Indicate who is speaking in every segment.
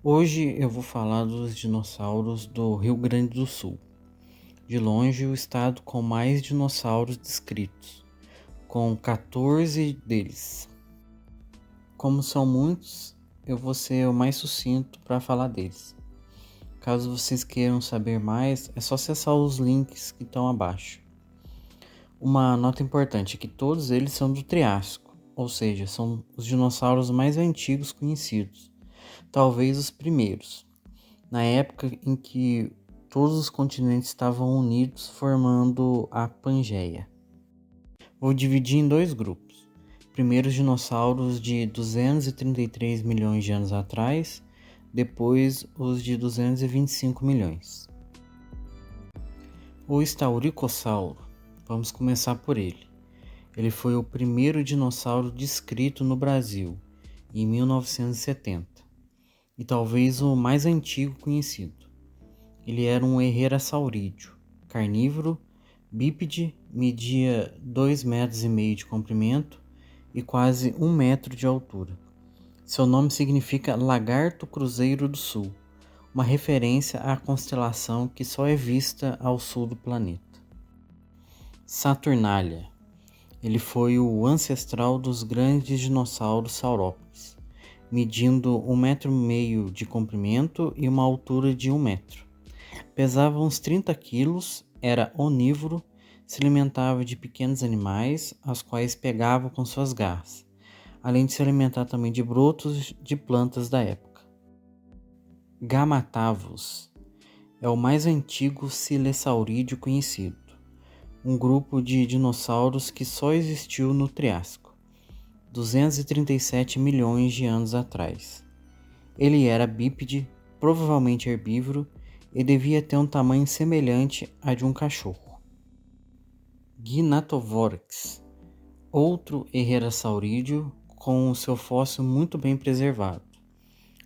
Speaker 1: Hoje eu vou falar dos dinossauros do Rio Grande do Sul. De longe, o estado com mais dinossauros descritos, com 14 deles. Como são muitos, eu vou ser o mais sucinto para falar deles. Caso vocês queiram saber mais, é só acessar os links que estão abaixo. Uma nota importante é que todos eles são do Triássico, ou seja, são os dinossauros mais antigos conhecidos, talvez os primeiros, na época em que todos os continentes estavam unidos formando a Pangeia. Vou dividir em dois grupos. Primeiro os dinossauros de 233 milhões de anos atrás, depois os de 225 milhões. O Estauricossauro, vamos começar por ele. Ele foi o primeiro dinossauro descrito no Brasil, em 1970, e talvez o mais antigo conhecido. Ele era um herrerassaurídeo, carnívoro, bípede, media 2,5 metros de comprimento e quase 1 metro de altura. Seu nome significa Lagarto Cruzeiro do Sul, uma referência à constelação que só é vista ao sul do planeta. Saturnalia. Ele foi o ancestral dos grandes dinossauros saurópodes, medindo 1,5 metro de comprimento e uma altura de 1 metro. Pesava uns 30 quilos, era onívoro, se alimentava de pequenos animais, aos quais pegava com suas garras, além de se alimentar também de brotos de plantas da época. Gamatavus é o mais antigo silesaurídeo conhecido, um grupo de dinossauros que só existiu no Triássico, 237 milhões de anos atrás. Ele era bípede, provavelmente herbívoro, e devia ter um tamanho semelhante a de um cachorro. Gnatovorax, outro herrerassaurídeo com o seu fóssil muito bem preservado.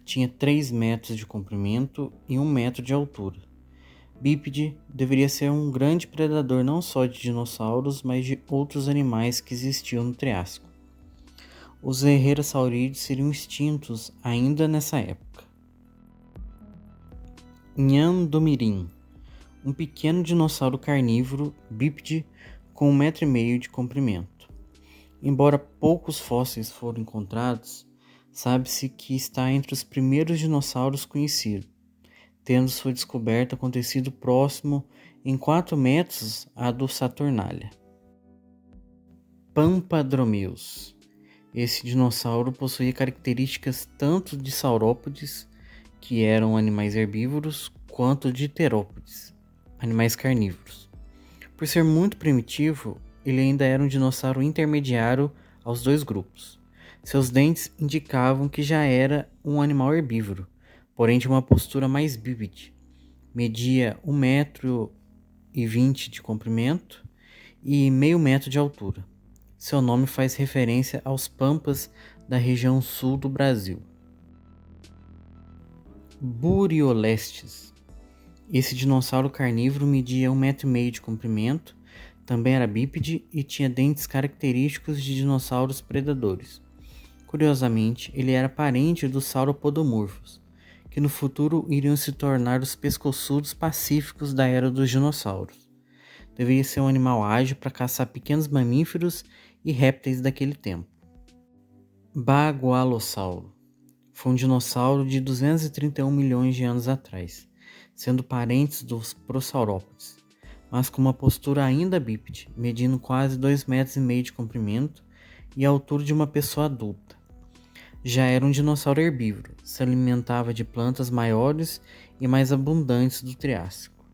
Speaker 1: Tinha 3 metros de comprimento e 1 metro de altura. Bípede, deveria ser um grande predador não só de dinossauros, mas de outros animais que existiam no Triássico. Os herrerassaurídeos seriam extintos ainda nessa época. Nhandomirim, um pequeno dinossauro carnívoro bípede com 1,5 metro de comprimento. Embora poucos fósseis foram encontrados, sabe-se que está entre os primeiros dinossauros conhecidos, tendo sua descoberta acontecido próximo em 4 metros à do Saturnalia. Pampadromeus. Esse dinossauro possuía características tanto de saurópodes, que eram animais herbívoros, quanto de terópodes, animais carnívoros. Por ser muito primitivo, ele ainda era um dinossauro intermediário aos dois grupos. Seus dentes indicavam que já era um animal herbívoro, porém de uma postura mais bípede. Media 1,20 m de comprimento e meio metro de altura. Seu nome faz referência aos pampas da região sul do Brasil. Buriolestes. Esse dinossauro carnívoro media 1,5 m de comprimento, também era bípede e tinha dentes característicos de dinossauros predadores. Curiosamente, ele era parente dos sauropodomorfos, que no futuro iriam se tornar os pescoçudos pacíficos da era dos dinossauros. Deveria ser um animal ágil para caçar pequenos mamíferos e répteis daquele tempo. Bagualossauro foi um dinossauro de 231 milhões de anos atrás, sendo parentes dos prosaurópodes, mas com uma postura ainda bípede, medindo quase 2,5 metros de comprimento e a altura de uma pessoa adulta. Já era um dinossauro herbívoro, se alimentava de plantas maiores e mais abundantes do Triássico.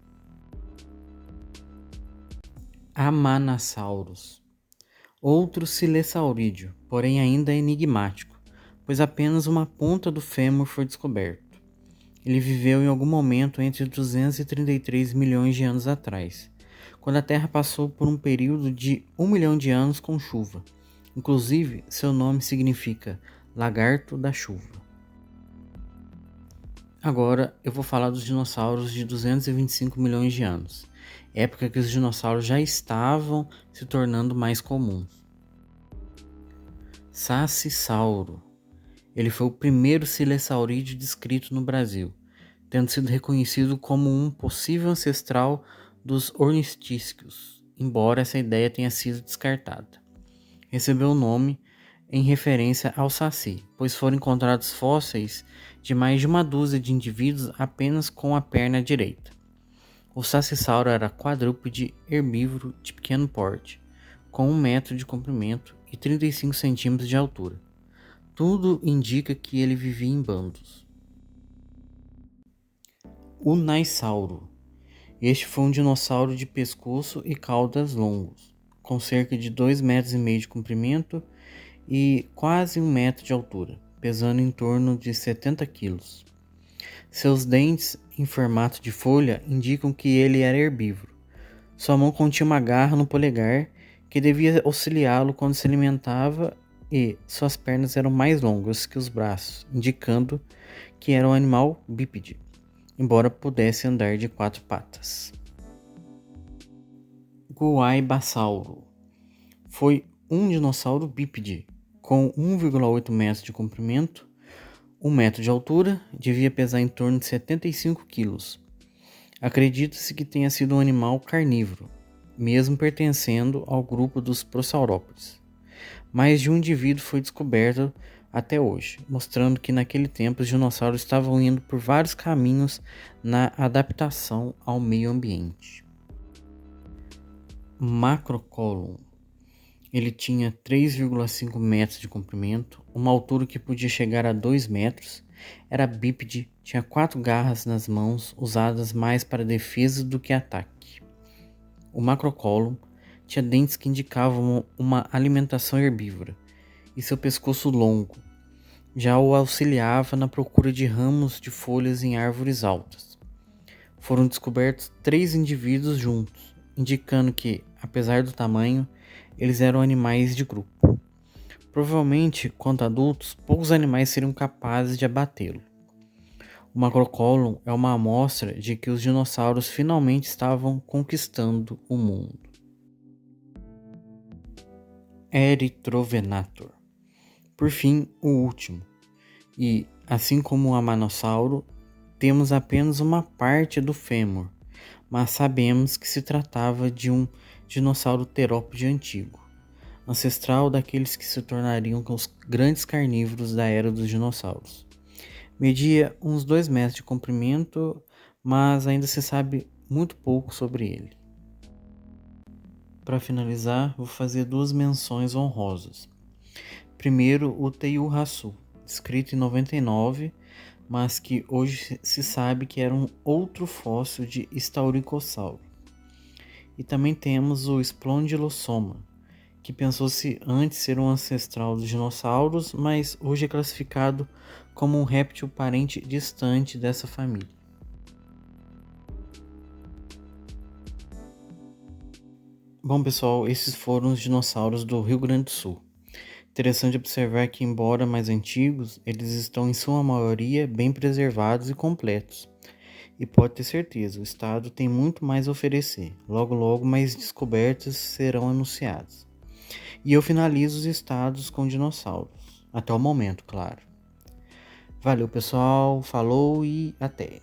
Speaker 1: Amanasaurus, outro silesaurídeo, porém ainda enigmático, pois apenas uma ponta do fêmur foi descoberto. Ele viveu em algum momento entre 233 milhões de anos atrás, quando a Terra passou por um período de 1 milhão de anos com chuva. Inclusive, seu nome significa Lagarto da Chuva. Agora eu vou falar dos dinossauros de 225 milhões de anos, época que os dinossauros já estavam se tornando mais comuns. Sacisauro. Ele foi o primeiro silesaurídeo descrito no Brasil, tendo sido reconhecido como um possível ancestral dos ornitisquios, embora essa ideia tenha sido descartada. Recebeu o nome em referência ao saci, pois foram encontrados fósseis de mais de uma dúzia de indivíduos apenas com a perna direita. O sacissauro era quadrúpede herbívoro de pequeno porte, com 1 metro de comprimento e 35 centímetros de altura. Tudo indica que ele vivia em bandos. O Naissauro. Este foi um dinossauro de pescoço e caudas longos, com cerca de 2,5 metros de comprimento e quase 1 metro de altura, pesando em torno de 70 quilos. Seus dentes, em formato de folha, indicam que ele era herbívoro. Sua mão continha uma garra no polegar que devia auxiliá-lo quando se alimentava e suas pernas eram mais longas que os braços, indicando que era um animal bípede, embora pudesse andar de 4 patas. Guaibasauro foi um dinossauro bípede com 1,8 metros de comprimento, 1 metro de altura, devia pesar em torno de 75 quilos. Acredita-se que tenha sido um animal carnívoro, mesmo pertencendo ao grupo dos prosaurópodes. Mais de um indivíduo foi descoberto até hoje, mostrando que naquele tempo os dinossauros estavam indo por vários caminhos na adaptação ao meio ambiente. Macrocolum. Ele tinha 3,5 metros de comprimento, uma altura que podia chegar a 2 metros, era bípede, tinha 4 garras nas mãos, usadas mais para defesa do que ataque. O Macrocolum tinha dentes que indicavam uma alimentação herbívora, e seu pescoço longo já o auxiliava na procura de ramos de folhas em árvores altas. Foram descobertos 3 indivíduos juntos, indicando que, apesar do tamanho, eles eram animais de grupo. Provavelmente, quando adultos, poucos animais seriam capazes de abatê-lo. O Macrocolum é uma amostra de que os dinossauros finalmente estavam conquistando o mundo. Erythrovenator. Por fim, o último. E, assim como o Amanossauro, temos apenas uma parte do fêmur, mas sabemos que se tratava de um dinossauro terópode antigo, ancestral daqueles que se tornariam os grandes carnívoros da era dos dinossauros. Media uns 2 metros de comprimento, mas ainda se sabe muito pouco sobre ele. Para finalizar, vou fazer 2 menções honrosas. Primeiro, o Teiuraçu, descrito em 99, mas que hoje se sabe que era um outro fóssil de Staurikosauro. E também temos o Splondylossoma, que pensou-se antes ser um ancestral dos dinossauros, mas hoje é classificado como um réptil parente distante dessa família. Bom, pessoal, esses foram os dinossauros do Rio Grande do Sul. Interessante observar que, embora mais antigos, eles estão em sua maioria bem preservados e completos. E pode ter certeza, o estado tem muito mais a oferecer. Logo, logo, mais descobertas serão anunciadas. E eu finalizo os estados com dinossauros. Até o momento, claro. Valeu, pessoal. Falou e até.